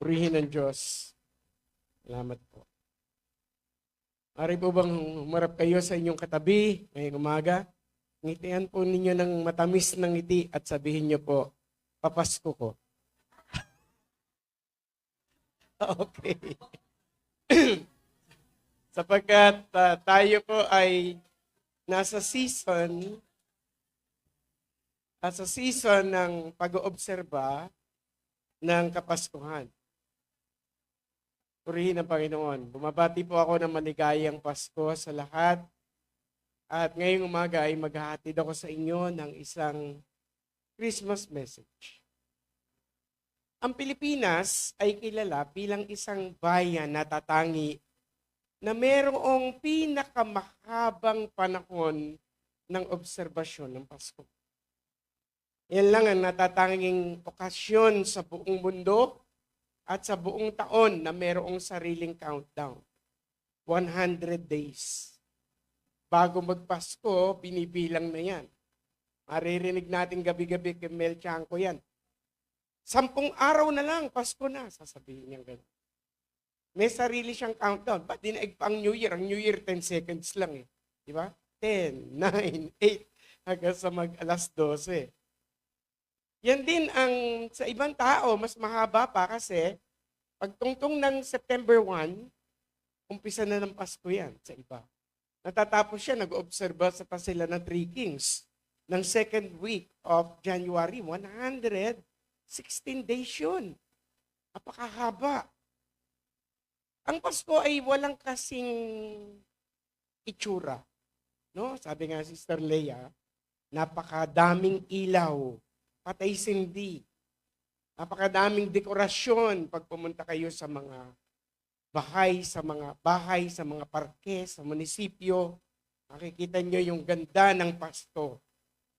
Purihin ng Diyos. Salamat po. Ari po bang humarap kayo sa inyong katabi ngayong umaga? Ngitian po ninyo ng matamis ng ngiti at sabihin nyo po, papasko ko. Okay. Sapagkat tayo po ay nasa season ng pag-oobserba ng Kapaskuhan. Purihin ang Panginoon. Bumabati po ako ng maligayang Pasko sa lahat. At ngayong umaga ay maghahatid ako sa inyo ng isang Christmas message. Ang Pilipinas ay kilala bilang isang bayan na tatangi na mayroong pinakamahabang panahon ng obserbasyon ng Pasko. Yan lang ang natatanging okasyon sa buong mundo at sa buong taon na mayroong sariling countdown. 100 days. Bago magpasko, binibilang na yan. Maririnig natin gabi-gabi kay Mel Chanco yan. 10 araw na lang, Pasko na, sasabihin niya gano'n. May sarili siyang countdown. Ba't dinaig pa ang New Year? Ang New Year, 10 seconds lang eh. Di ba? 10, 9, 8, hanggang sa mag-alas 12. Yan din ang sa ibang tao, mas mahaba pa kasi pagtungtong ng September 1, umpisa na ng Pasko yan sa iba. Natatapos siya, nag-obserba sa pa sila ng Three Kings. Ng second week of January, 116 days yun. Napakahaba. Ang Pasko ay walang kasing itsura. No? Sabi nga Sister Leia, napakadaming ilaw, patay sindi, napakadaming dekorasyon pag pumunta kayo sa mga bahay, sa mga parke, sa munisipyo, makikita nyo yung ganda ng Pasko.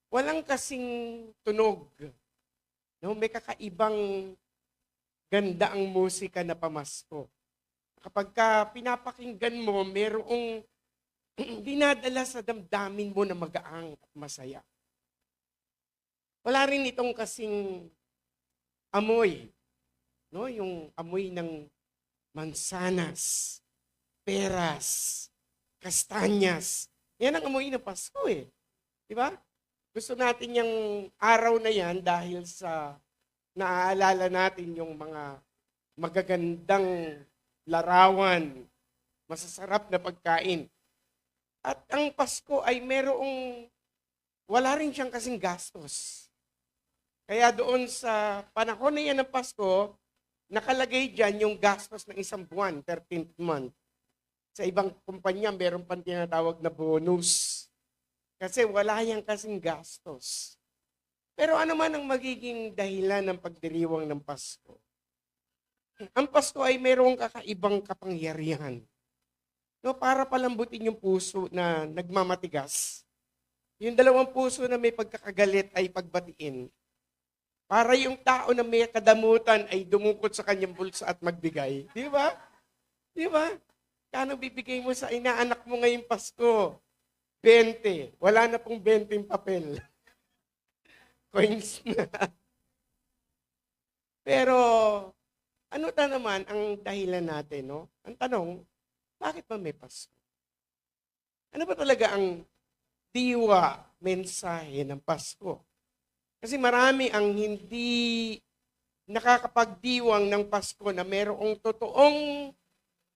Walang kasing tunog. No? May kakaibang ganda ang musika na pamasko. Kapag pinapakinggan mo, merong dinadala sa damdamin mo na magaang at masaya. Wala rin itong kasing amoy. No? Yung amoy ng mansanas, peras, kastanyas. Yan ang amoy ng Pasko eh. Di ba? Gusto natin yung araw na yan dahil sa naaalala natin yung mga magagandang larawan, masasarap na pagkain. At ang Pasko ay wala rin siyang kasing gastos. Kaya doon sa panahon na yan ng Pasko, nakalagay dyan yung gastos ng isang buwan, 13th month. Sa ibang kumpanya, meron pang tinatawag na bonus. Kasi wala yang kasing gastos. Pero ano man ang magiging dahilan ng pagdiriwang ng Pasko? Ang Pasko ay mayroong kakaibang kapangyarihan. No, para palambutin yung puso na nagmamatigas. Yung 2 puso na may pagkakagalit ay pagbatiin. Para yung tao na may kadamutan ay dumukot sa kanyang bulsa at magbigay. Di ba? Di ba? Kano bibigay mo sa inaanak mo ngayong Pasko? 20. Wala na pong 20 papel. Coins na. Pero, ano naman ang dahilan natin, no? Ang tanong, bakit ba may Pasko? Ano ba talaga ang diwa, mensahe ng Pasko? Kasi marami ang hindi nakakapagdiwang ng Pasko na mayroong totoong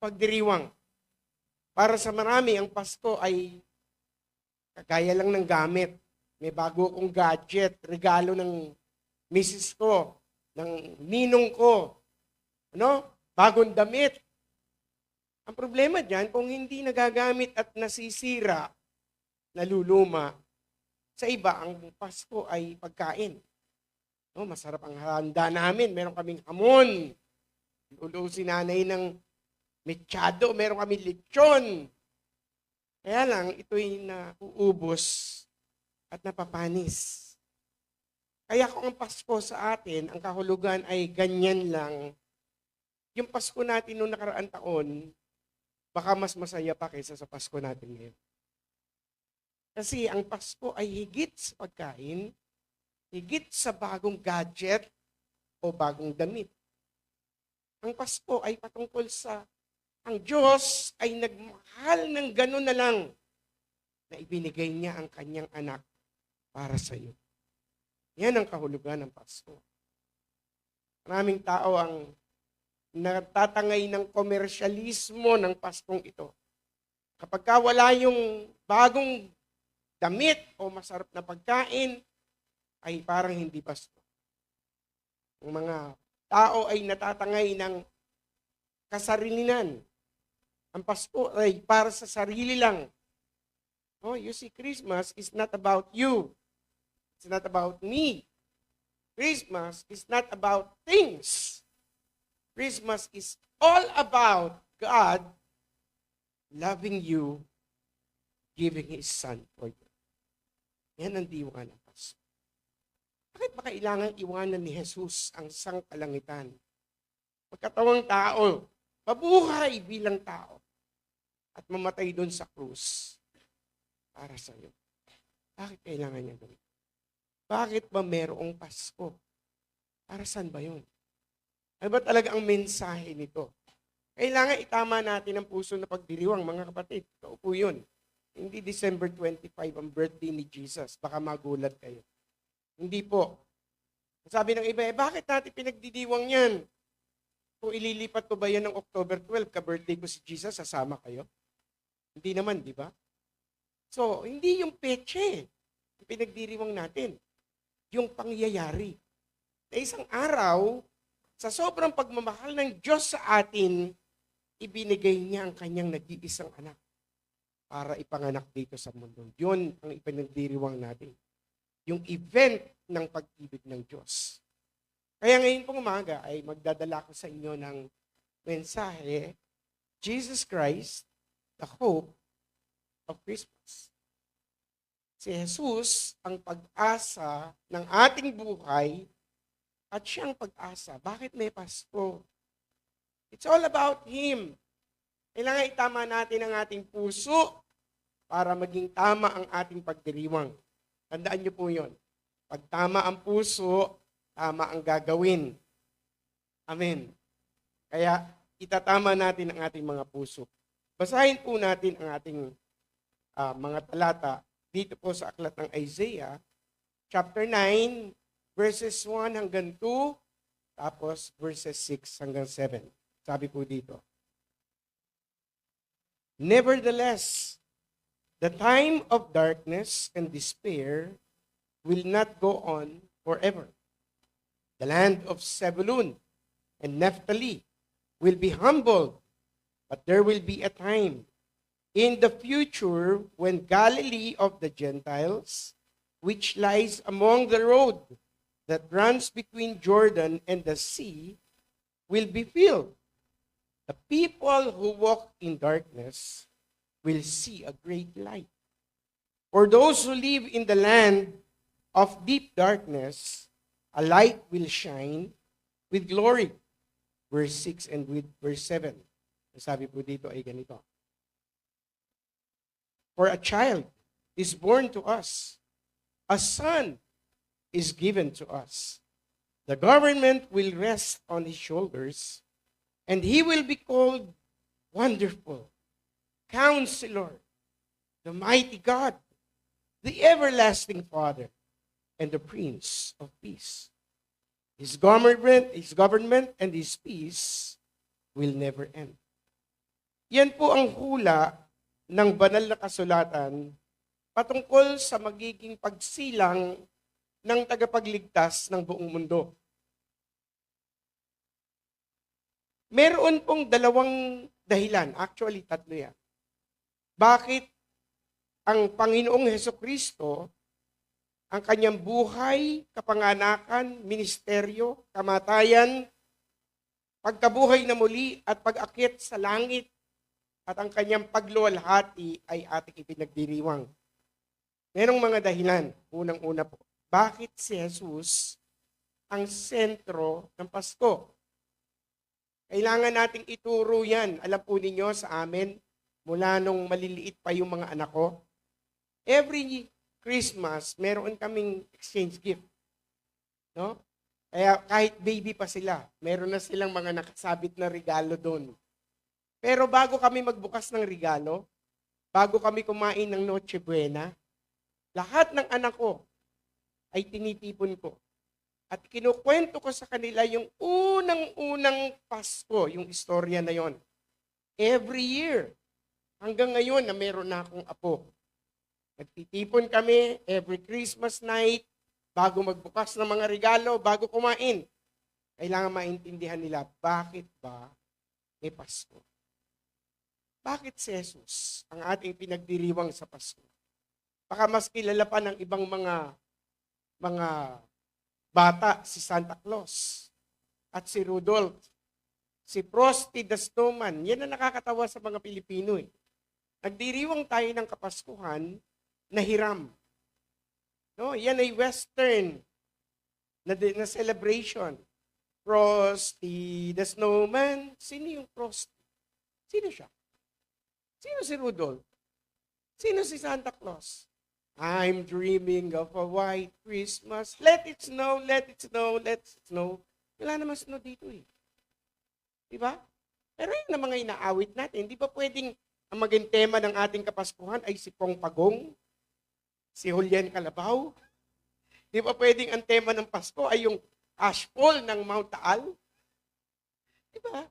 pagdiriwang. Para sa marami, ang Pasko ay kagaya lang ng gamit. May bago akong gadget, regalo ng misis ko, ng ninong ko. Ano? Bagong damit. Ang problema dyan, kung hindi nagagamit at nasisira, naluluma, sa iba, ang Pasko ay pagkain. No, masarap ang handa namin. Meron kaming hamon. Lulo si nanay ng mechado. Meron kaming lechon. Kaya lang, ito'y nauubos at napapanis. Kaya kung ang Pasko sa atin, ang kahulugan ay ganyan lang, yung Pasko natin noong nakaraang taon, baka mas masaya pa kaysa sa Pasko natin ngayon. Kasi ang Pasko ay higit sa pagkain, higit sa bagong gadget o bagong damit. Ang Pasko ay patungkol sa ang Diyos ay nagmahal ng gano'n na lang na ibinigay niya ang kanyang anak para sa iyo. Yan ang kahulugan ng Pasko. Maraming tao ang natatangay ng komersyalismo ng Paskong ito. Kapag wala yung bagong damit o masarap na pagkain, ay parang hindi Pasko. Ang mga tao ay natatangay ng kasarilinan. Ang Pasko ay para sa sarili lang. Oh, you see, Christmas is not about you. It's not about me. Christmas is not about things. Christmas is all about God loving you, giving His Son for you. Yan ang diwa ng Pasko. Bakit ba kailangan iwanan ni Jesus ang sangkalangitan? Pagkatawang tao, mabuhay bilang tao, at mamatay doon sa krus para sa iyo. Bakit kailangan niya gawin? Bakit ba merong Pasko? Para saan ba yun? Ano ba talaga ang mensahe nito? Kailangan itama natin ang puso na pagdiriwang, mga kapatid. Ito po yun. Hindi December 25 ang birthday ni Jesus. Baka magulat kayo. Hindi po. Sabi ng iba, bakit natin pinagdidiwang yan? Kung ililipat ko ba yan ng October 12, ka-birthday ko si Jesus, sasama kayo? Hindi naman, di ba? So, hindi yung peche yung pinagdiriwang natin. Yung pangyayari. Na isang araw, sa sobrang pagmamahal ng Diyos sa atin, ibinigay niya ang kanyang nag-iisang anak para ipanganak dito sa mundo. Yun ang ipinagdiriwang natin. Yung event ng pag-ibig ng Diyos. Kaya ngayon pong umaga ay magdadala ko sa inyo ng mensahe, Jesus Christ, the hope of Christmas. Si Jesus ang pag-asa ng ating buhay at siyang pag-asa. Bakit may Pasko? It's all about Him. Kailangan itama natin ang ating puso para maging tama ang ating pagdiriwang. Tandaan niyo po yun. Pag tama ang puso, tama ang gagawin. Amen. Kaya itatama natin ang ating mga puso. Basahin po natin ang ating mga talata dito po sa aklat ng Isaiah, chapter 9, verses 1 hanggang 2, tapos verses 6 hanggang 7. Sabi po dito, nevertheless, the time of darkness and despair will not go on forever. The land of Zebulun and Naphtali will be humbled, but there will be a time in the future when Galilee of the Gentiles, which lies among the road that runs between Jordan and the sea, will be filled. The people who walk in darkness will see a great light. For those who live in the land of deep darkness, a light will shine with glory. Verse 6 and with verse 7. Sabi po dito ay ganito. For a child is born to us, a son is given to us. The government will rest on his shoulders, and he will be called Wonderful, Counselor, the Mighty God, the Everlasting Father, and the Prince of Peace. His government and his peace will never end. Yan po ang hula ng banal na kasulatan patungkol sa magiging pagsilang ng tagapagligtas ng buong mundo. Meron pong dalawang dahilan, actually tatlo yan. Bakit ang Panginoong Hesukristo, ang kanyang buhay, kapanganakan, ministeryo, kamatayan, pagkabuhay na muli at pag-akit sa langit at ang kanyang pagluwalhati ay ating ipinagdiriwang. Merong mga dahilan. Unang-una po, bakit si Jesus ang sentro ng Pasko? Kailangan nating ituro yan. Alam po ninyo sa amin, mula nung maliliit pa yung mga anak ko, every Christmas, meron kaming exchange gift. No? Kaya kahit baby pa sila, meron na silang mga nakasabit na regalo doon. Pero bago kami magbukas ng regalo, bago kami kumain ng Noche Buena, lahat ng anak ko ay tinitipon ko. At kinukwento ko sa kanila yung unang-unang Pasko, yung istorya na yon. Every year, hanggang ngayon na meron na akong apo. Nagtitipon kami every Christmas night, bago magbukas ng mga regalo, bago kumain. Kailangan maintindihan nila, bakit ba may Pasko? Bakit si Jesus ang ating pinagdiriwang sa Pasko? Baka mas kilala pa ng ibang mga bata, si Santa Claus at si Rudolph, si Frosty the Snowman. Yan ang nakakatawa sa mga Pilipino. Nagdiriwang tayo ng Kapaskuhan na hiram. No, yan ay Western na celebration. Frosty the Snowman. Sino yung Frosty? Sino siya? Sino si Rudolph? Sino si Santa Claus? I'm dreaming of a white Christmas. Let it snow, let it snow, let it snow. Wala naman snow dito eh. Diba? Pero yun ang mga inaawit natin. Di ba pwedeng ang maging tema ng ating Kapaskuhan ay si Pong Pagong, si Julian Calabaw? Di ba pwedeng ang tema ng Pasko ay yung ashfall ng Mount Taal? Di ba?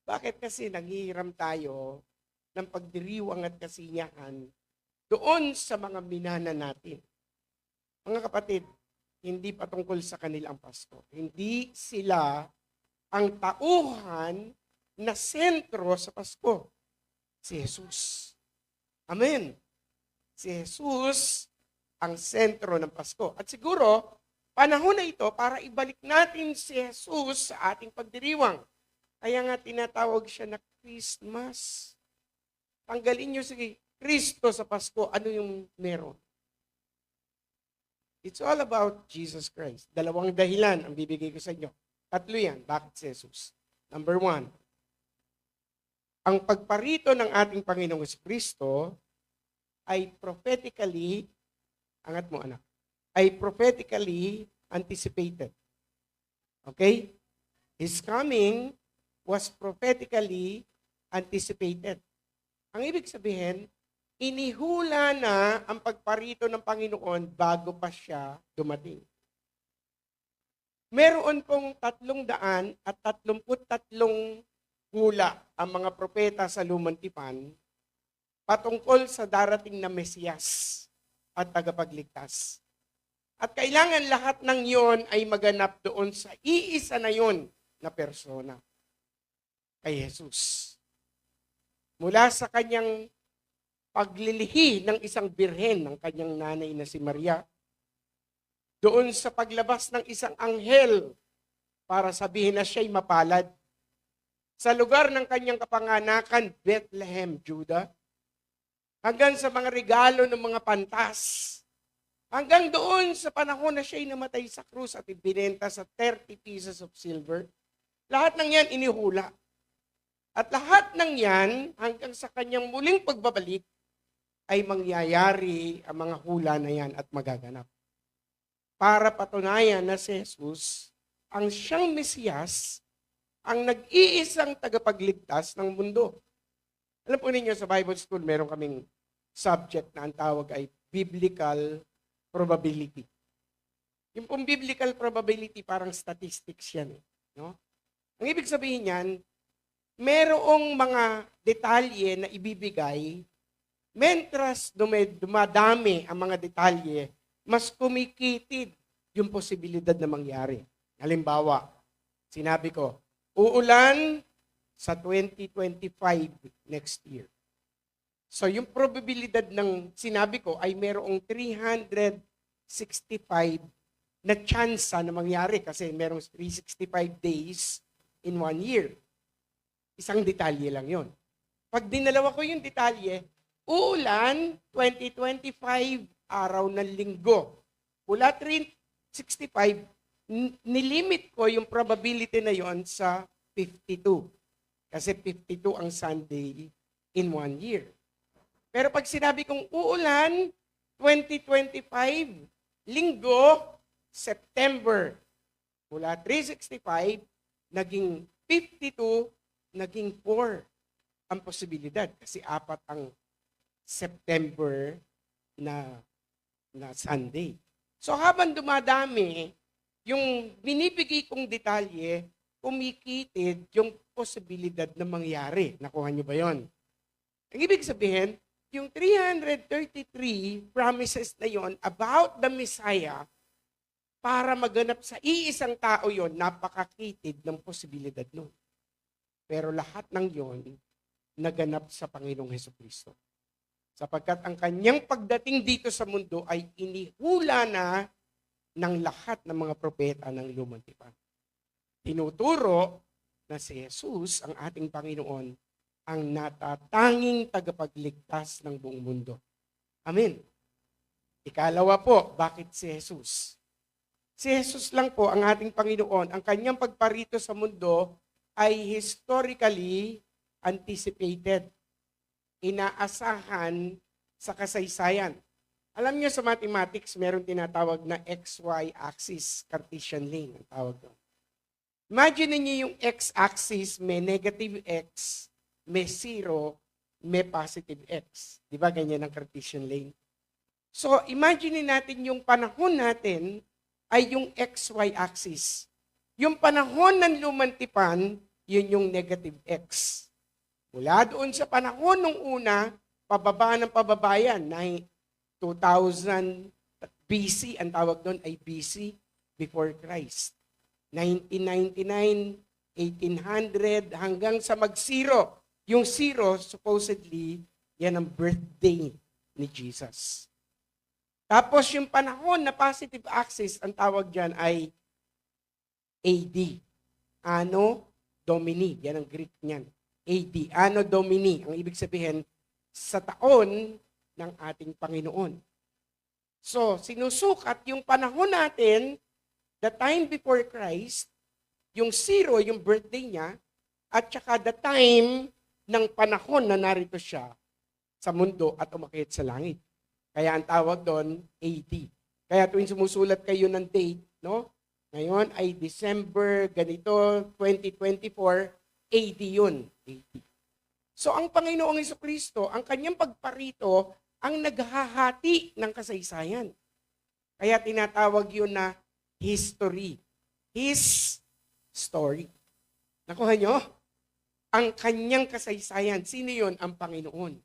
Bakit kasi nanghihiram tayo ng pagdiriwang at kasiyahan doon sa mga minana natin? Mga kapatid, hindi patungkol sa kanilang Pasko. Hindi sila ang tauhan na sentro sa Pasko. Si Jesus. Amen. Si Jesus ang sentro ng Pasko. At siguro, panahon na ito para ibalik natin si Jesus sa ating pagdiriwang. Kaya nga tinatawag siya na Christmas. Tanggalin niyo si Kristo sa Pasko, ano yung meron? It's all about Jesus Christ. Dalawang dahilan ang bibigay ko sa inyo. Tatlo yan. Bakit si Jesus? Number 1, ang pagparito ng ating Panginoong Kristo ay prophetically, angat mo anak, ay prophetically anticipated. Okay? His coming was prophetically anticipated. Ang ibig sabihin, inihula na ang pagparito ng Panginoon bago pa siya dumating. Meron pong 333 hula ang mga propeta sa Lumang Tipan patungkol sa darating na Mesiyas at tagapagligtas. At kailangan lahat ng yon ay maganap doon sa iisa na yon na persona, kay Jesus. Mula sa kanyang paglilihi ng isang birhen ng kanyang nanay na si Maria, doon sa paglabas ng isang anghel para sabihin na siya'y mapalad, sa lugar ng kanyang kapanganakan, Bethlehem, Judah, hanggang sa mga regalo ng mga pantas, hanggang doon sa panahon na siya'y namatay sa krus at ibinenta sa 30 pieces of silver, lahat ng yan inihula. At lahat ng yan, hanggang sa kanyang muling pagbabalik, ay mangyayari ang mga hula na yan at magaganap. Para patunayan na si Jesus, ang siyang Mesiyas, ang nag-iisang tagapagligtas ng mundo. Alam po ninyo, sa Bible School, meron kaming subject na ang tawag ay biblical probability. Yung pong biblical probability, parang statistics yan. No? Ang ibig sabihin yan, merong mga detalye na ibibigay, mentras dumadami ang mga detalye, mas kumikitid yung posibilidad na mangyari. Halimbawa, sinabi ko, uulan sa 2025 next year. So yung probabilidad ng sinabi ko ay merong 365 na chance na mangyari kasi merong 365 days in 1 year. Isang detalye lang yon. Pag dinalawa ko yung detalye, uulan 2025 araw ng linggo. Mula 365, nilimit ko yung probability na yon sa 52. Kasi 52 ang Sunday in 1 year. Pero pag sinabi kong uulan, 2025, linggo, September. Mula 365, naging 52, naging 4 ang posibilidad. Kasi 4 ang September na Sunday. So habang dumadami, yung binibigay kong detalye, kumikitid yung posibilidad na mangyari. Nakuha niyo ba yon? Ang ibig sabihin, yung 333 promises na yon about the Messiah, para maganap sa iisang tao yon, napakakitid ng posibilidad nun. Pero lahat ng yon, naganap sa Panginoong Hesukristo. Sapagkat ang kanyang pagdating dito sa mundo ay inihula na ng lahat ng mga propeta ng lumang tipan. Tinuturo na si Jesus, ang ating Panginoon, ang natatanging tagapagligtas ng buong mundo. Amen. Ikalawa po, bakit si Jesus? Si Jesus lang po ang ating Panginoon. Ang kanyang pagparito sa mundo ay historically anticipated. Inaasahan sa kasaysayan. Alam niyo sa mathematics, meron tinatawag na XY axis, Cartesian lane ang tawag doon. Imagine niyo yung x-axis, may negative x, may 0, may positive x. Di ba ganyan ang Cartesian lane? So imagine natin yung panahon natin ay yung XY axis. Yung panahon ng lumang tipan, yun yung negative x. Mula doon sa panahon nung una, pababa ng pababayan, na 2000 BC, ang tawag doon ay BC, before Christ. 1999, 1800, hanggang sa mag-zero. Yung zero, supposedly, yan ang birthday ni Jesus. Tapos yung panahon na positive axis, ang tawag dyan ay AD. Anno Domini. Yan ang Greek niyan. AD. Anno Domini. Ang ibig sabihin, sa taon ng ating Panginoon. So, sinusukat yung panahon natin, the time before Christ, yung zero, yung birthday niya, at saka the time ng panahon na narito siya sa mundo at umakyat sa langit. Kaya ang tawag doon, AD. Kaya tuwing sumusulat kayo ng date, no? Ngayon ay December, ganito, 2024, AD yun. AD. So ang Panginoong Jesucristo, ang kanyang pagparito, ang naghahati ng kasaysayan. Kaya tinatawag yun na history. His story. Nakuha nyo? Ang kanyang kasaysayan. Sino yun? Ang Panginoon.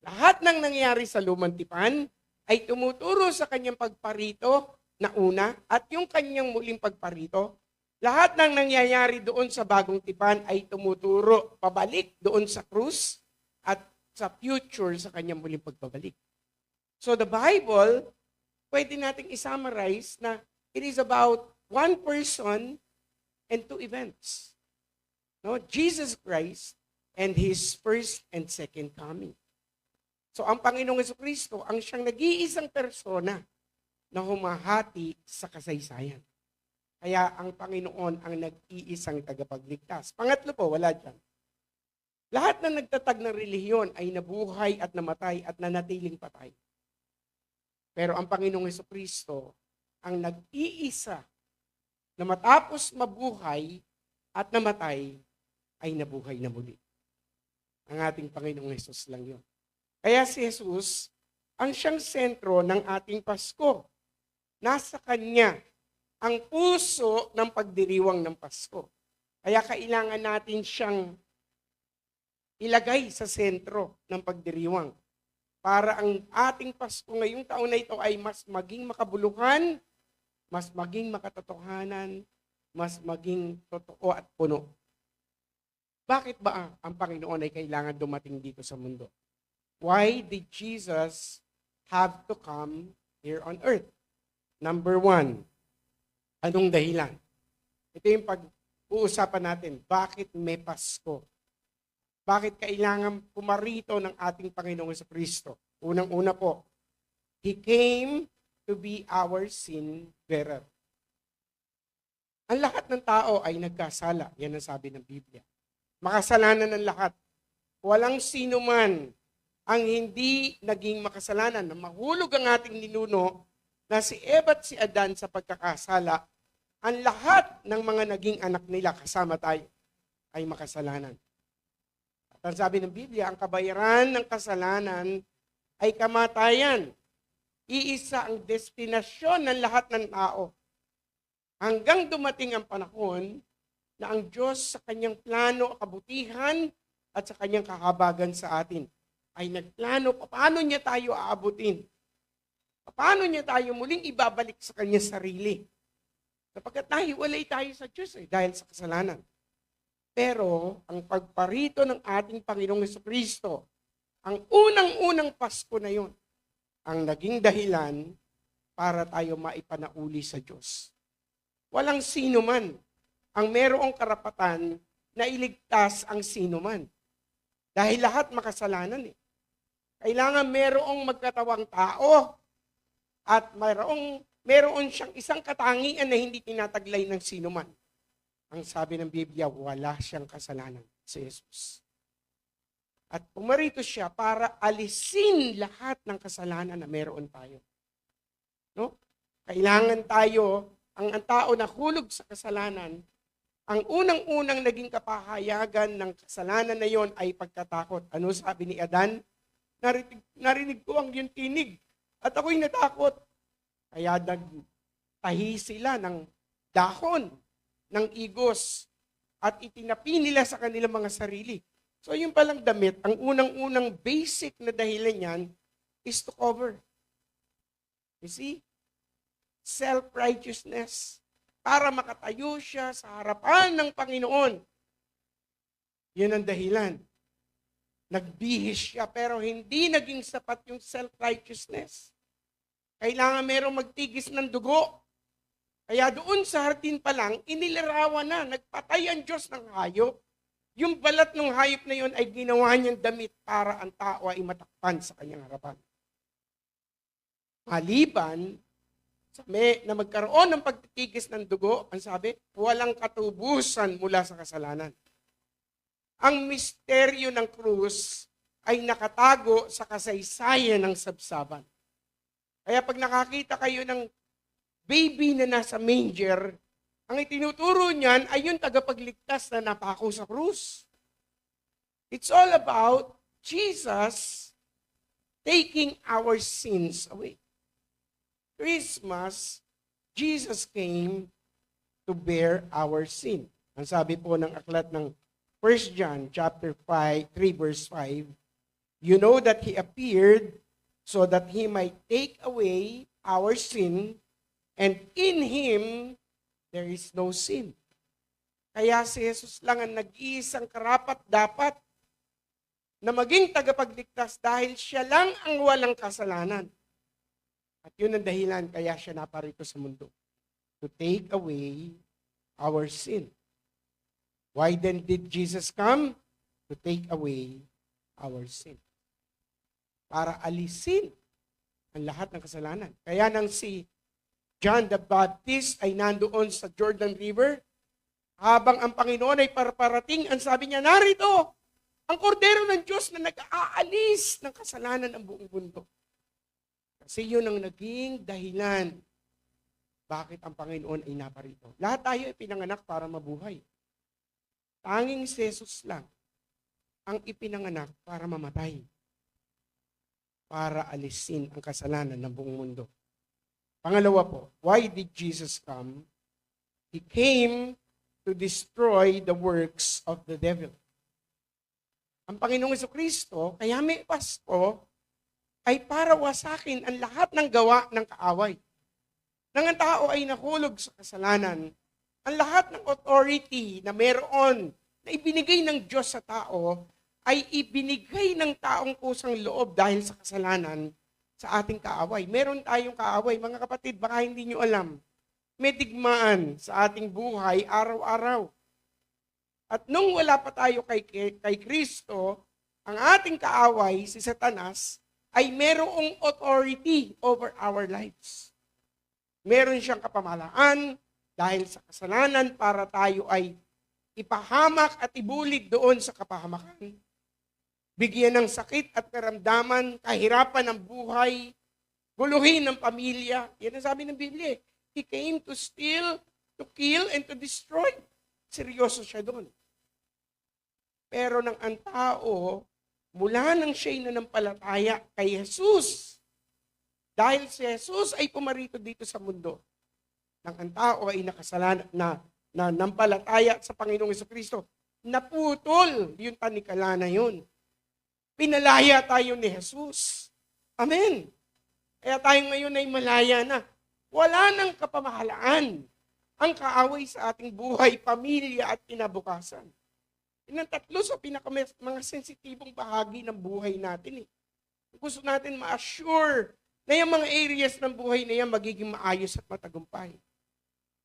Lahat ng nangyayari sa lumang tipan ay tumuturo sa kanyang pagparito na una at yung kanyang muling pagparito. Lahat ng nangyayari doon sa bagong tipan ay tumuturo pabalik doon sa krus at sa future sa kanyang muling pagbabalik. So the Bible, pwede nating isummarize na it is about one person and two events. No, Jesus Christ and His first and second coming. So ang Panginoong Jesucristo, ang siyang nag-iisang persona na humahati sa kasaysayan. Kaya ang Panginoon ang nag-iisang tagapagligtas. Pangatlo po, wala dyan. Lahat na nagtatag ng relihiyon ay nabuhay at namatay at nanatiling patay. Pero ang Panginoong Jesucristo ang nag-iisa na matapos mabuhay at namatay ay nabuhay na muli. Ang ating Panginoong Jesus lang yun. Kaya si Jesus, ang siyang sentro ng ating Pasko. Nasa Kanya ang puso ng pagdiriwang ng Pasko. Kaya kailangan natin siyang ilagay sa sentro ng pagdiriwang para ang ating Pasko ngayong taon na ito ay mas maging makabuluhan, mas maging makatotohanan, mas maging totoo at puno. Bakit ba ang Panginoon ay kailangan dumating dito sa mundo? Why did Jesus have to come here on earth? Number one, anong dahilan? Ito yung pag-uusapan natin. Bakit may Pasko? Bakit kailangan pumarito ng ating Panginoong Jesucristo? Unang-una po, He came to be our sin bearer. Ang lahat ng tao ay nagkasala. Yan ang sabi ng Biblia. Makasalanan ng lahat. Walang sino man ang hindi naging makasalanan na mahulog ang ating ninuno na si Eva at si Adan sa pagkakasala ang lahat ng mga naging anak nila, kasama tayo, ay makasalanan. At ang sabi ng Biblia, ang kabayaran ng kasalanan ay kamatayan. Iisa ang destinasyon ng lahat ng tao. Hanggang dumating ang panahon na ang Diyos sa kanyang plano, kabutihan, at sa kanyang kahabagan sa atin ay nagplano paano niya tayo aabutin. Paano niya tayo muling ibabalik sa kanyang sarili. Sapagkat nahiwalay tayo sa Diyos dahil sa kasalanan. Pero ang pagparito ng ating Panginoong Jesucristo, ang unang-unang Pasko na yon, ang naging dahilan para tayo maipanauli sa Diyos. Walang sino man ang merong karapatan na iligtas ang sino man. Dahil lahat makasalanan eh. Kailangan merong magkatawang tao at meron siyang isang katangian na hindi tinataglay ng sino man. Ang sabi ng Biblia, wala siyang kasalanan, si Jesus. At pumarito siya para alisin lahat ng kasalanan na meron tayo. No? Kailangan tayo, ang tao na hulog sa kasalanan, ang unang-unang naging kapahayagan ng kasalanan na yon ay pagkatakot. Ano sabi ni Adan? Narinig ko ang iyong tinig at ako'y natakot. Kaya nagtahi sila ng dahon ng igos at itinapi nila sa kanilang mga sarili. So yung palang damit, ang unang-unang basic na dahilan niyan is to cover. You see? Self-righteousness. Para makatayo siya sa harapan ng Panginoon. Yun ang dahilan. Nagbihis siya pero hindi naging sapat yung self-righteousness. Kailangan merong magtigis ng dugo. Kaya doon sa hardin pa lang, inilarawan na, nagpatay ang Diyos ng hayop. Yung balat ng hayop na yun ay ginawa niyang damit para ang tao ay matakpan sa kanyang harapan. Maliban, na magkaroon ng pagtitigis ng dugo, ang sabi, walang katubusan mula sa kasalanan. Ang misteryo ng krus ay nakatago sa kasaysayan ng sabsaban. Kaya pag nakakita kayo ng baby na nasa manger, ang itinuturo niyan ay yung tagapagligtas na napako sa krus. It's all about Jesus taking our sins away. Christmas, Jesus came to bear our sin. Ang sabi po ng aklat ng 1 John chapter 3 verse 5, you know that He appeared so that He might take away our sin, and in Him there is no sin. Kaya si Jesus lang ang nag-iisang karapat-dapat na maging tagapagligtas dahil siya lang ang walang kasalanan. At yun ang dahilan kaya siya naparito sa mundo. To take away our sin. Why then did Jesus come? To take away our sin. Para alisin ang lahat ng kasalanan. Kaya nang si John the Baptist ay nandoon sa Jordan River, habang ang Panginoon ay parating, ang sabi niya, narito, ang kordero ng Diyos na nag-aalis ng kasalanan ng buong mundo. Kasi yun ang naging dahilan bakit ang Panginoon ay naparito. Lahat tayo ay pinanganak para mabuhay. Tanging si Jesus lang ang ipinanganak para mamatay. Para alisin ang kasalanan ng buong mundo. Pangalawa po, why did Jesus come? He came to destroy the works of the devil. Ang Panginoong Jesucristo, kaya may Pasko, ay para wasakin ang lahat ng gawa ng kaaway. Nang ang tao ay nahulog sa kasalanan, ang lahat ng authority na meron na ibinigay ng Diyos sa tao, ay ibinigay ng taong kusang loob dahil sa kasalanan sa ating kaaway. Meron tayong kaaway. Mga kapatid, baka hindi nyo alam, may digmaan sa ating buhay araw-araw. At nung wala pa tayo kay Kristo, ang ating kaaway, si Satanas, ay merong authority over our lives. Meron siyang kapamalaan dahil sa kasalanan para tayo ay ipahamak at ibulid doon sa kapahamakan. Bigyan ng sakit at karamdaman, kahirapan ng buhay, guluhin ng pamilya. Yan ang sabi ng Biblia. He came to steal, to to kill and to destroy. Seryoso siya doon. Pero nang ang tao, mula nang siya'y nanampalataya kay Jesus, dahil si Jesus ay pumarito dito sa mundo, nang ang tao ay nakasalanan na nampalataya sa Panginoong Jesucristo, naputol yung tanikala na yun. Pinalaya tayo ni Jesus. Amen. Kaya tayo ngayon ay malaya na. Wala nang kapamahalaan ang kaaway sa ating buhay, pamilya at kinabukasan. Yun ang tatlo sa mga sensitibong bahagi ng buhay natin. Gusto natin ma-assure na yung mga areas ng buhay na yan magiging maayos at matagumpay.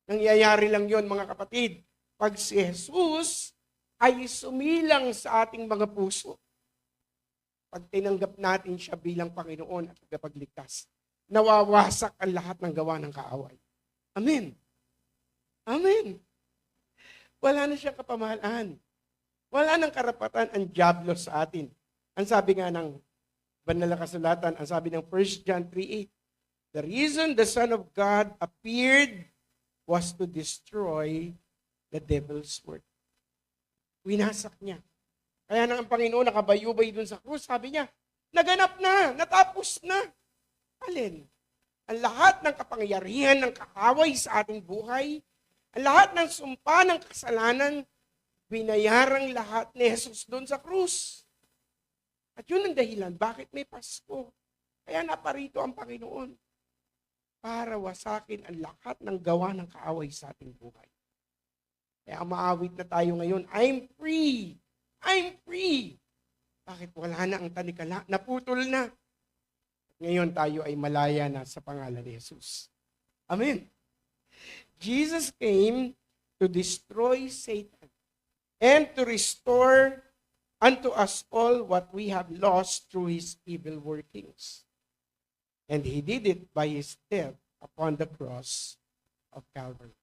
Nangyayari lang yon mga kapatid, pag si Jesus ay sumilang sa ating mga puso. Pag tinanggap natin siya bilang Panginoon at tagapagligtas, nawawasak ang lahat ng gawa ng kaaway. Amen. Amen. Wala na siyang kapamahalaan. Wala nang karapatan ang diablo sa atin. Ang sabi nga ng banal na kasulatan, ang sabi ng 1 John 3:8, the reason the Son of God appeared was to destroy the devil's work. Winasak niya. Kaya nang ang Panginoon nakabayubay dun sa krus, sabi niya, naganap na, natapos na. Alin? Ang lahat ng kapangyarihan ng kaaway sa ating buhay, ang lahat ng sumpa ng kasalanan, binayarang lahat ni Jesus doon sa krus. At yun ang dahilan, bakit may Pasko. Kaya naparito ang Panginoon para wasakin ang lahat ng gawa ng kaaway sa ating buhay. Kaya maawit na tayo ngayon, I'm free. I'm free. Bakit wala na ang tanikala? Naputol na. Ngayon tayo ay malaya na sa pangalan ni Jesus. Amen. Jesus came to destroy Satan and to restore unto us all what we have lost through his evil workings. And he did it by his death upon the cross of Calvary.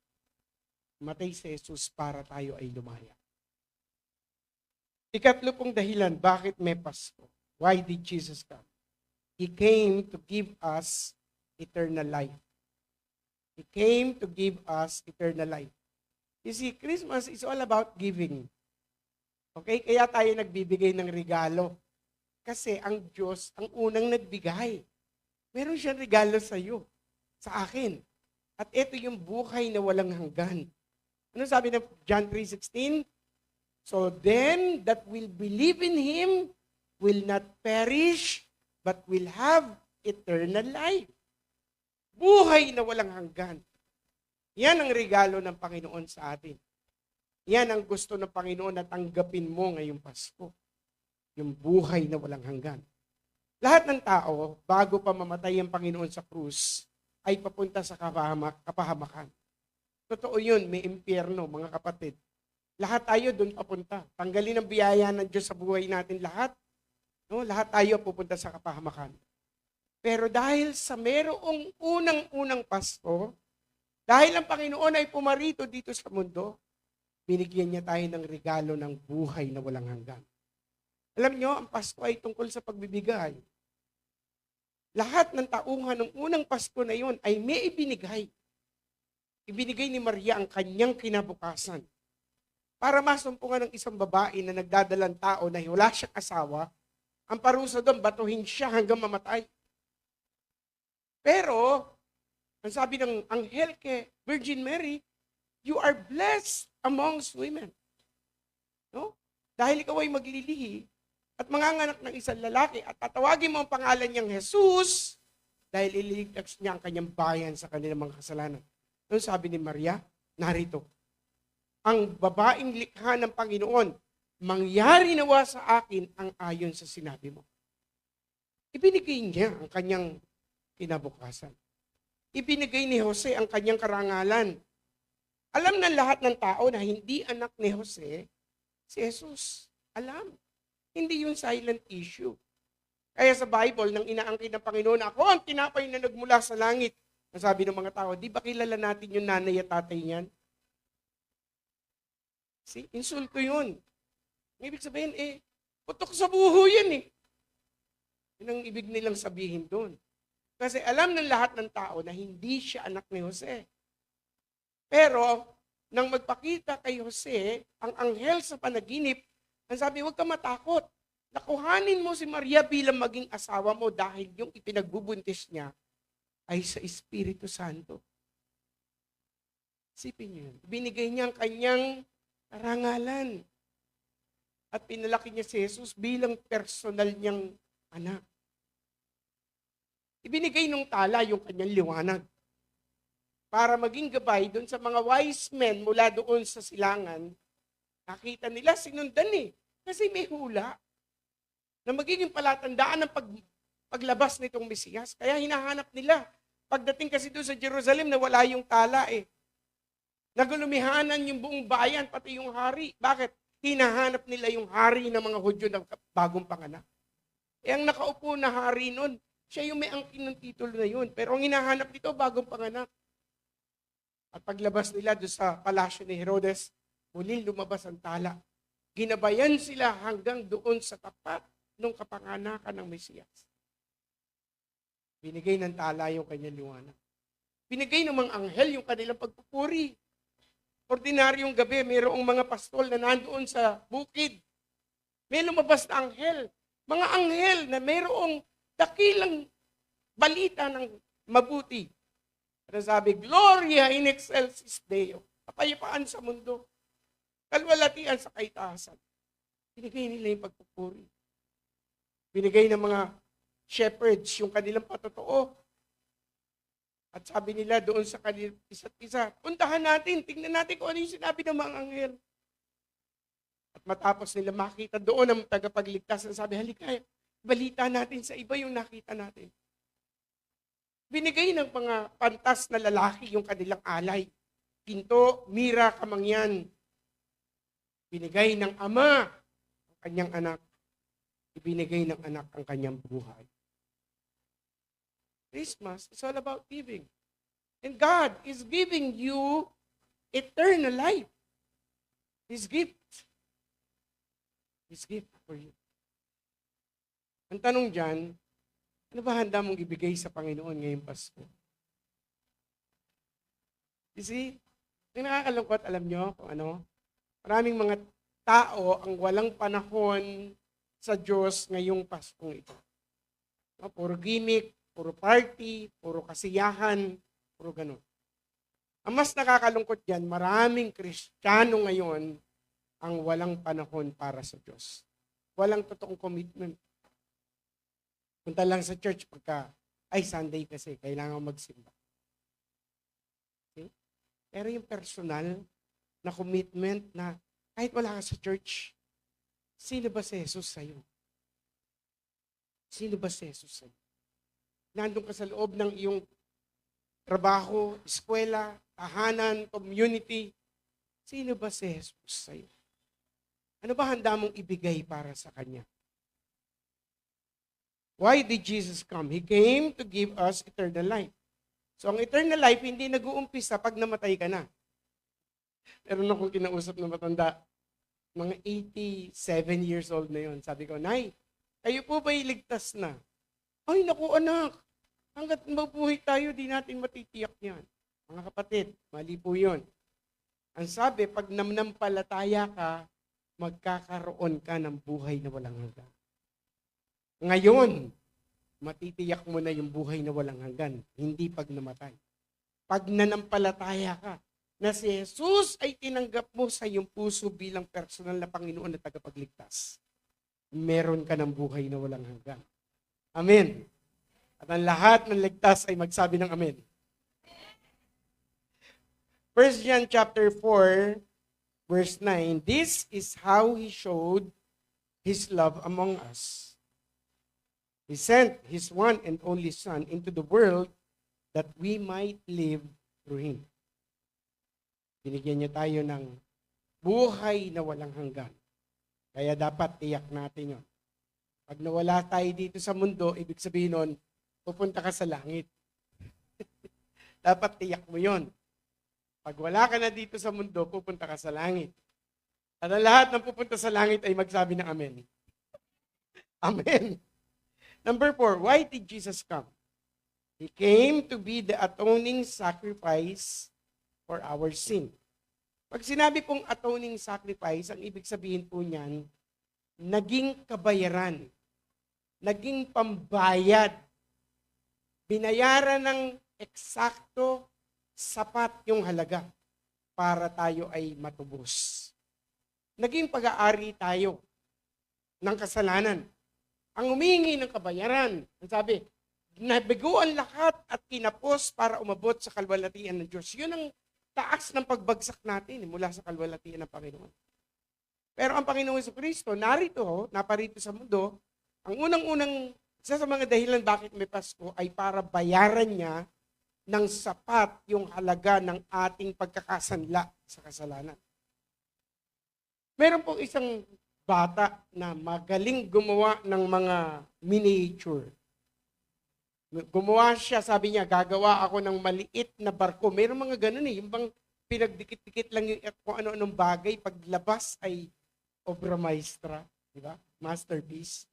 Matay si Jesus para tayo ay lumaya. Ikatlo pong dahilan, bakit may Pasko? Why did Jesus come? He came to give us eternal life. He came to give us eternal life. You see, Christmas is all about giving. Okay? Kaya tayo nagbibigay ng regalo. Kasi ang Diyos, ang unang nagbigay. Meron siyang regalo sa iyo, sa akin. At ito yung buhay na walang hanggan. Ano sabi ng John 3:16? So then, that will believe in Him will not perish, but will have eternal life. Buhay na walang hanggan. Yan ang regalo ng Panginoon sa atin. Yan ang gusto ng Panginoon na tanggapin mo ngayong Pasko. Yung buhay na walang hanggan. Lahat ng tao, bago pa mamatay ang Panginoon sa krus, ay papunta sa kapahamakan. Totoo yun, may impyerno, mga kapatid. Lahat tayo doon papunta. Tanggalin ang biyaya ng Diyos sa buhay natin lahat. No? Lahat tayo pupunta sa kapahamakan. Pero dahil sa merong unang-unang Pasko, dahil ang Panginoon ay pumarito dito sa mundo, binigyan niya tayo ng regalo ng buhay na walang hanggan. Alam niyo, ang Pasko ay tungkol sa pagbibigay. Lahat ng taungan ng unang Pasko na yun ay may ibinigay. Ibinigay ni Maria ang kanyang kinabukasan. Para masumpungan ng isang babae na nagdadalang tao na wala siyang asawa, ang parusa doon, batuhin siya hanggang mamatay. Pero, ang sabi ng anghel kay Virgin Mary, you are blessed amongst women. No? Dahil ikaw ay maglilihi at manganganak ng isang lalaki at tatawagin mo ang pangalan niyang Jesus dahil ililigtas niya ang kanyang bayan sa kanilang mga kasalanan. Ano sabi ni Maria? Narito. Ang babaeng likha ng Panginoon, mangyari nawa sa akin ang ayon sa sinabi mo. Ibinigay niya ang kanyang kinabukasan. Ibinigay ni Jose ang kanyang karangalan. Alam ng lahat ng tao na hindi anak ni Jose, si Jesus. Alam. Hindi yung silent issue. Kaya sa Bible, nang inaangkin ng Panginoon, ako ang tinapay na nagmula sa langit. Nasabi ng mga tao, di ba kilala natin yung nanay at tatay niyan? See, insulto yun. Ibig sabihin, putok sa buho yan . Yun ang ibig nilang sabihin doon. Kasi alam ng lahat ng tao na hindi siya anak ni Jose. Pero, nang magpakita kay Jose, ang anghel sa panaginip, ang sabi, huwag ka matakot. Nakuhanin mo si Maria bilang maging asawa mo dahil yung ipinagbubuntis niya ay sa Espiritu Santo. Isipin niyo yun. Binigay niya ang kanyang karangalan. At pinalaki niya si Jesus bilang personal niyang anak. Ibinigay nung tala yung kanyang liwanag para maging gabay doon sa mga wise men mula doon sa silangan. Nakita nila, sinundan kasi may hula na magiging palatandaan ng paglabas nitong Mesiyas. Kaya hinahanap nila. Pagdating kasi doon sa Jerusalem na wala yung tala Nagulumihanan yung buong bayan, pati yung hari. Bakit? Hinahanap nila yung hari ng mga Hudyo na bagong panganak. Ang nakaupo na hari nun, siya yung may angkin ng titulo na yun. Pero ang hinahanap dito, bagong panganak. At paglabas nila doon sa palasyo ni Herodes, muling lumabas ang tala. Ginabayan sila hanggang doon sa tapat ng kapanganakan ng Mesiyas. Binigay ng tala yung kanyang liwanag. Binigay ng mga anghel yung kanilang pagpupuri. Ordinaryong gabi, mayroong mga pastol na nandoon sa bukid. May lumabas na anghel. Mga anghel na mayroong dakilang balita ng mabuti. At sabi, Gloria in excelsis Deo. Kapayapaan sa mundo. Kalwalatian sa kaitaasan. Binigay nila yung pagpupuri. Binigay ng mga shepherds yung kanilang patotoo. At sabi nila doon sa kanilang isa't isa, puntahan natin, tingnan natin kung ano yung sinabi ng mga anghel. At matapos nila makita doon ang tagapagligtas, na sabi, halika, balita natin sa iba yung nakita natin. Binigay ng mga pantas na lalaki yung kanilang alay. Ginto, mira, kamangyan. Binigay ng ama ang kanyang anak. Ibinigay ng anak ang kanyang buhay. Christmas is all about giving. And God is giving you eternal life. His gift. His gift for you. Ang tanong dyan, ano ba handa mong ibigay sa Panginoon ngayong Pasko? You see, yung nakakalungkot, alam nyo kung ano? Maraming mga tao ang walang panahon sa Diyos ngayong Paskong ito. Puro gimmick, puro party, puro kasiyahan, puro ganun. Ang mas nakakalungkot dyan, maraming Kristiyano ngayon ang walang panahon para sa Diyos. Walang totoong commitment. Punta lang sa church pagka, Sunday kasi, kailangan magsimba. Okay? Pero yung personal na commitment na kahit wala ka sa church, sino ba si Jesus sa'yo? Sino ba si Jesus sa'yo? Nandun ka sa loob ng iyong trabaho, eskwela, tahanan, community. Sino ba si Jesus sa'yo? Ano ba handa mong ibigay para sa Kanya? Why did Jesus come? He came to give us eternal life. So ang eternal life, hindi nag-uumpisa pag namatay ka na. Meron akong kinausap na matanda, mga 87 years old na yon. Sabi ko, Nay, kayo po ba'y ligtas na? Ay, naku anak, hanggat mabuhay tayo, di natin matitiyak yan. Mga kapatid, mali po yun. Ang sabi, pag namnampalataya ka, magkakaroon ka ng buhay na walang hanggan. Ngayon, matitiyak mo na yung buhay na walang hanggan, hindi pag namatay. Pag nanampalataya ka, na si Jesus ay tinanggap mo sa iyong puso bilang personal na Panginoon na tagapagligtas, meron ka ng buhay na walang hanggan. Amen. At ang lahat ng ligtas ay magsabi ng amen. 1 John chapter 4, verse 9, this is how He showed His love among us. He sent His one and only Son into the world that we might live through Him. Binigyan niya tayo ng buhay na walang hanggan. Kaya dapat tiyak natin yon. Pag nawala tayo dito sa mundo, ibig sabihin nun, pupunta ka sa langit. Dapat tiyak mo yon. Pag wala ka na dito sa mundo, pupunta ka sa langit. At ang lahat ng pupunta sa langit ay magsabi ng amen. Amen. Number 4, why did Jesus come? He came to be the atoning sacrifice for our sin. Pag sinabi pong atoning sacrifice, ang ibig sabihin po niyan, naging kabayaran, naging pambayad, binayaran ng eksakto, sapat yung halaga para tayo ay matubos. Naging pag-aari tayo ng kasalanan. Ang humingi ng kabayaran, ang sabi, nabigo ang lahat at kinapos para umabot sa kalwalatian ng Diyos. Yun ang taas ng pagbagsak natin mula sa kalwalatian ng Panginoon. Pero ang Panginoon Jesucristo, naparito sa mundo, ang unang-unang, isa sa mga dahilan bakit may Pasko ay para bayaran niya ng sapat yung halaga ng ating pagkakasanla sa kasalanan. Meron pong isang bata na magaling gumawa ng mga miniature. Gumawa siya, sabi niya, gagawa ako ng maliit na barko. Meron mga ganun yung bang pinagdikit-dikit lang yung kung ano-anong bagay, paglabas ay obra maestra, di ba? Masterpiece.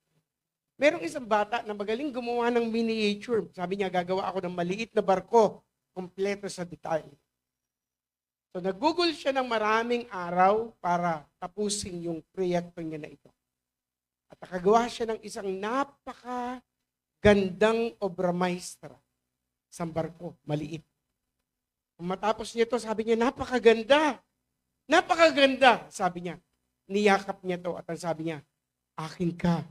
Merong isang bata na magaling gumawa ng miniature. Sabi niya, gagawa ako ng maliit na barko, kompleto sa detalye. So nag-google siya ng maraming araw para tapusin yung proyekto niya na ito. At nakagawa siya ng isang napakagandang obra maestra. Isang barko, maliit. Kung matapos niya ito, sabi niya, napakaganda. Napakaganda, sabi niya. Niyakap niya to at ang sabi niya, akin ka.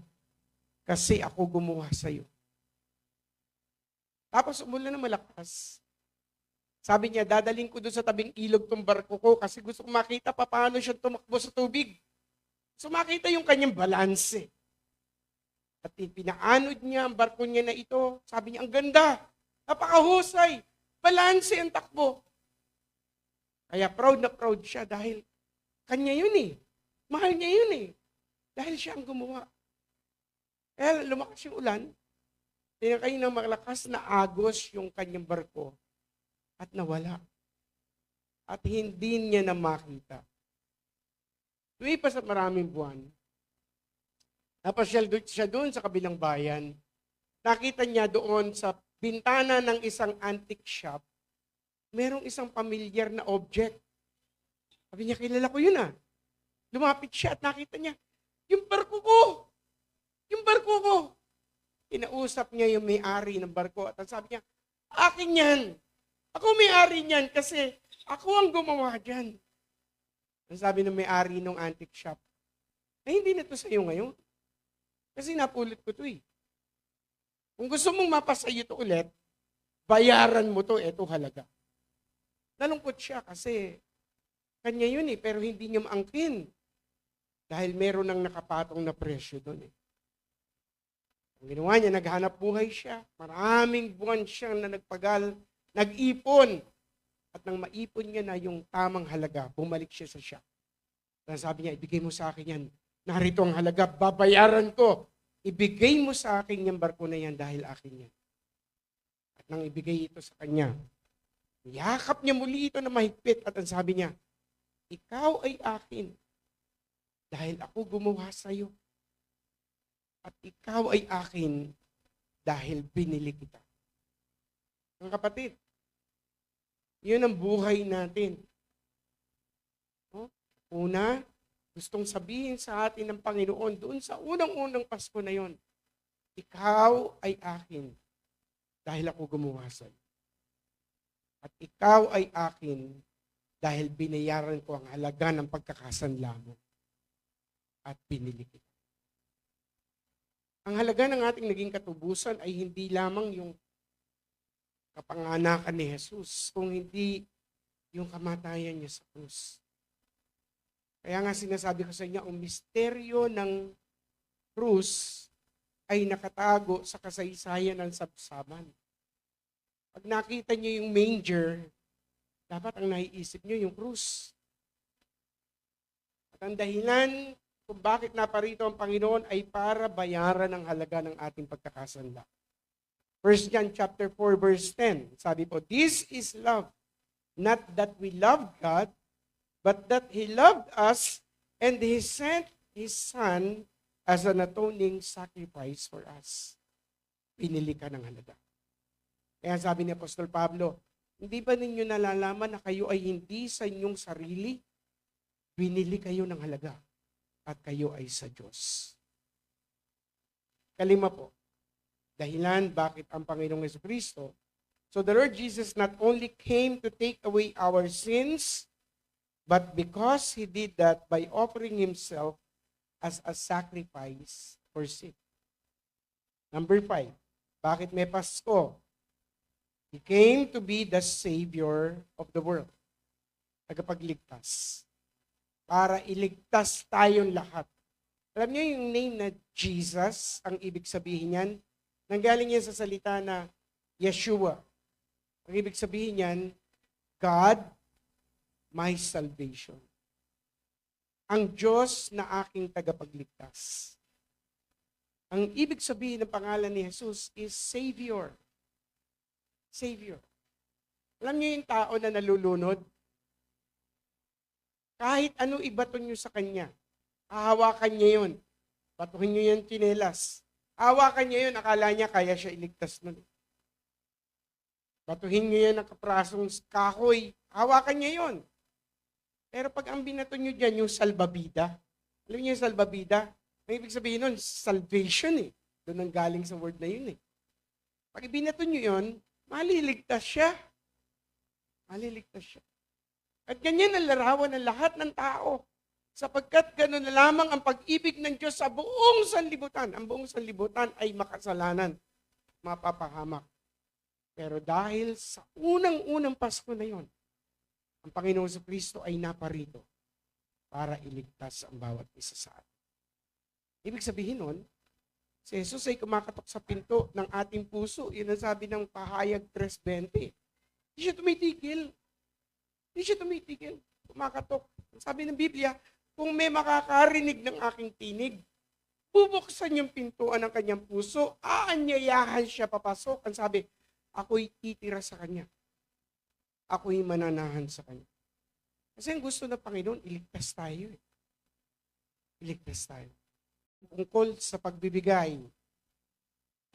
Kasi ako gumawa sa'yo. Tapos umulan na malakas. Sabi niya, dadaling ko doon sa tabing ilog tong barko ko kasi gusto ko makita pa paano siya tumakbo sa tubig. So makita yung kanyang balanse. At pinaanod niya ang barko niya na ito. Sabi niya, ang ganda. Napakahusay. Balanse ang takbo. Kaya proud na proud siya dahil kanya yun eh. Mahal niya yun eh. Dahil siya ang gumawa. Kaya lumakas yung ulan. Tinakay ng malakas na agos yung kanyang barko. At nawala. At hindi niya na makita. Lumipas at maraming buwan. Napasyal siya doon sa kabilang bayan. Nakita niya doon sa bintana ng isang antique shop, merong isang pamilyar na object. Sabi niya, kilala ko yun ah. Lumapit siya at nakita niya, yung barko ko! Yung barko ko! Kinausap niya yung may-ari ng barko at sabi niya, akin yan! Ako may-ari niyan kasi ako ang gumawa dyan. Ang sabi ng may-ari ng antique shop, ay hindi na to sa'yo ngayon. Kasi napulot ko to eh. Kung gusto mong mapasayo to ulit, bayaran mo to, eto halaga. Nalungkot siya kasi kanya yun eh, pero hindi niya maangkin. Dahil meron ng nakapatong na presyo doon eh. Ang ginawa niya, naghanap buhay siya. Maraming buwan siyang na nag-ipon. At nang maipon niya na yung tamang halaga, bumalik siya sa shop. Sabi niya, ibigay mo sa akin yan. Narito ang halaga, babayaran ko. Ibigay mo sa akin yung barko na yan dahil akin yan. At nang ibigay ito sa kanya, yakap niya muli ito na mahigpit at ang sabi niya, ikaw ay akin dahil ako gumawa sa iyo. At ikaw ay akin dahil binili kita. Mga kapatid, yun ang buhay natin. Una, gustong sabihin sa atin ng Panginoon doon sa unang-unang Pasko na yon, ikaw ay akin dahil ako gumawa sa iyo. At ikaw ay akin dahil binayaran ko ang halaga ng pagkakasanla mo at binili kita. Ang halaga ng ating naging katubusan ay hindi lamang yung kapanganakan ni Jesus, kung hindi yung kamatayan niya sa krus. Kaya nga sinasabi ko sa inyo, ang misteryo ng krus ay nakatago sa kasaysayan ng sabsaban. Pag nakita niyo yung manger, dapat ang naiisip niyo yung krus. At ang dahilan kung bakit naparito ang Panginoon ay para bayaran ang halaga ng ating pagkakasanla. 1 John chapter 4 verse 10, sabi po, this is love, not that we love God, but that He loved us and He sent His Son as an atoning sacrifice for us. Pinili ka ng halaga. Kaya sabi ni Apostol Pablo, Hindi ba ninyo nalalaman na kayo ay hindi sa inyong sarili? Binili kayo ng halaga at kayo ay sa Diyos. Kalima po, dahilan bakit ang Panginoong Jesucristo. So the Lord Jesus not only came to take away our sins, but because He did that by offering Himself as a sacrifice for sin. Number 5, bakit may Pasko? He came to be the Savior of the world. Tagapagligtas. Para iligtas tayong lahat. Alam niyo yung name na Jesus, ang ibig sabihin niyan, nanggaling yan sa salita na Yeshua. Ang ibig sabihin niyan, God, my salvation. Ang Diyos na aking tagapagligtas. Ang ibig sabihin ng pangalan ni Jesus is Savior. Savior. Alam niyo yung tao na nalulunod? Kahit ano ibato niyo sa kanya, hahawakan niya yun. Batuhin niyo yung tsinelas. Hawakan niya yun, akala niya kaya siya iligtas nun. Batuhin niyo yan ng kaprasong kahoy, hawakan niya yun. Pero pag ang binato niyo dyan, yung salbabida, alam niyo yung salbabida? Ang ibig sabihin nun, salvation eh. Doon ang galing sa word na yun eh. Pag ibinato niyo yun, maliligtas siya. Maliligtas siya. At ganyan ang larawan ng lahat ng tao. Sapagkat gano'n na lamang ang pag-ibig ng Diyos sa buong sanlibutan. Ang buong sanlibutan ay makasalanan, mapapahamak. Pero dahil sa unang-unang Pasko na yon, ang Panginoong Jesucristo ay naparito para iligtas ang bawat isa sa atin. Ibig sabihin nun, si Jesus ay kumakatok sa pinto ng ating puso. Yun ang sabi ng Pahayag 3:20. Hindi siya tumitigil. Hindi siya tumitigil. Kumakatok. Sabi ng Biblia, kung may makakarinig ng aking tinig, bubuksan yung pintuan ng kanyang puso, aanyayahan siya papasok. Ang sabi, ako'y titira sa kanya. Ako'y mananahan sa kanya. Kasi ang gusto ng Panginoon, iligtas tayo. Iligtas tayo. Tungkol sa pagbibigay,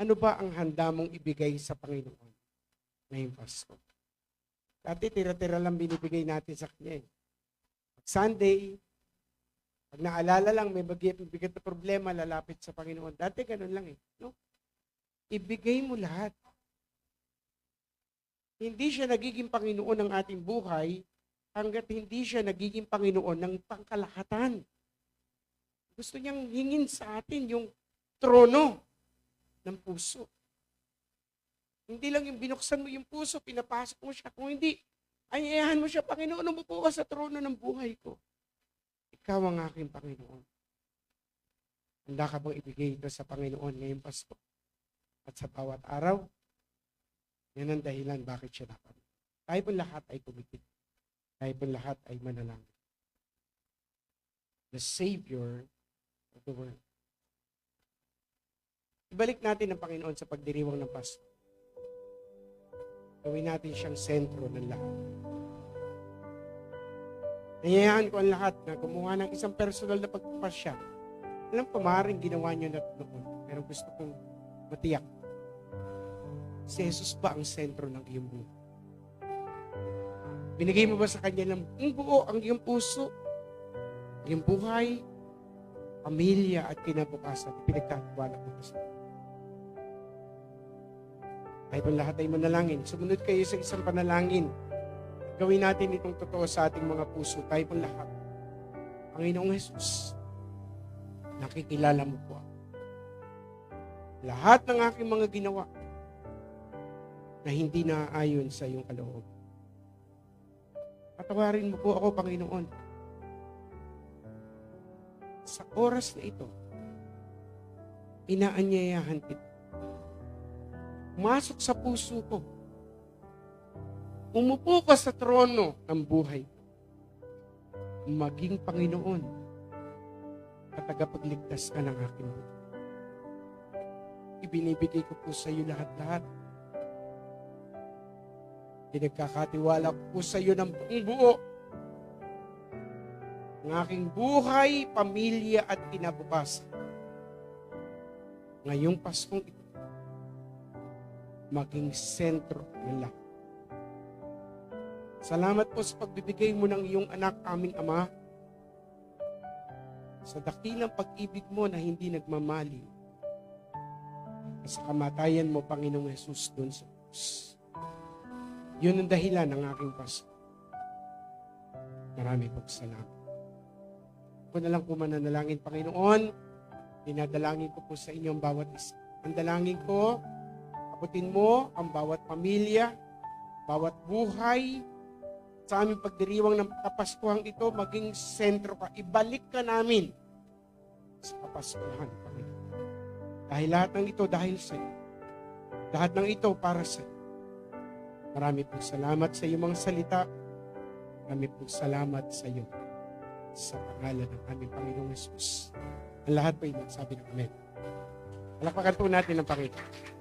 ano ba ang handa mong ibigay sa Panginoon ngayong Pasko? Dati tira-tira lang binibigay natin sa Kanya. Pag Sunday, pag naalala lang, may bigat na problema, lalapit sa Panginoon. Dati ganun lang eh. No? Ibigay mo lahat. Hindi siya nagiging Panginoon ng ating buhay hanggat hindi siya nagiging Panginoon ng pangkalahatan. Gusto niyang hingin sa atin yung trono ng puso. Hindi lang yung binuksan mo yung puso, pinapasok mo siya. Kung hindi, ayayahan mo siya, Panginoon, umupo ka sa trono ng buhay ko. Ikaw ang aking Panginoon. Handa ka bang ibigay ito sa Panginoon ngayong Pasko? At sa bawat araw, yan ang dahilan bakit siya dapat. Tayo po lahat ay kumikit. Tayo po lahat ay manalangin. The Savior of the world. Ibalik natin ang Panginoon sa pagdiriwang ng Pasko. Gawin natin siyang sentro ng lahat. Nangyayaan ko ang lahat na gumawa ng isang personal na pagpapasya. Alam ko, maaaring ginawa niyo na noon. Pero gusto kong matiyak. Si Jesus ba ang sentro ng iyong buhay? Binigay mo ba sa Kanya ng buo ang iyong puso, iyong buhay, pamilya at kinabukasan? Pinagkatiwala ko sa Kanya. Kahit ang lahat ay manalangin, sumunod kayo sa isang panalangin. Gawin natin itong totoo sa ating mga puso. Tayo pong lahat. Panginoong Jesus, nakikilala mo po ako. Lahat ng aking mga ginawa na hindi naaayon sa iyong kaloob. Patawarin mo po ako, Panginoon. Sa oras na ito, inaanyayahan kita. Pumasok sa puso ko. Umupo ka sa trono ng buhay. Maging Panginoon at tagapagligtas ka ng aking buhay. Ibinibigay ko po sa iyo lahat-lahat. Pinagkakatiwala ko po sa iyo ng buong buo. Ang aking buhay, pamilya at kinabukasan. Ngayong Paskong ito, maging sentro ng lahat. Salamat po sa pagbibigay mo ng iyong anak, aming Ama, sa dakilang pag-ibig mo na hindi nagmamali. At sa kamatayan mo, Panginoong Yesus, doon sa krus. Yun ang dahilan ng aking Pasko. Marami pong salamat. Ako na lang po mananalangin, Panginoon. Dinadalangin ko po sa inyo ang bawat isa. Ang dalangin ko, abutin mo ang bawat pamilya, bawat buhay, sa aming pagdiriwang ng Kapaskuhan ito, maging sentro ka. Ibalik ka namin sa Kapaskuhan, Panginoon. Dahil lahat ng ito, dahil sa iyo. Lahat ng ito, para sa iyo. Marami pong salamat sa iyong mga salita. Marami pong salamat sa iyo. Sa pangalan ng aming Panginoong Yesus. Ang lahat po ay nagsabi ng Amen. Palakpakan po natin ang Panginoon.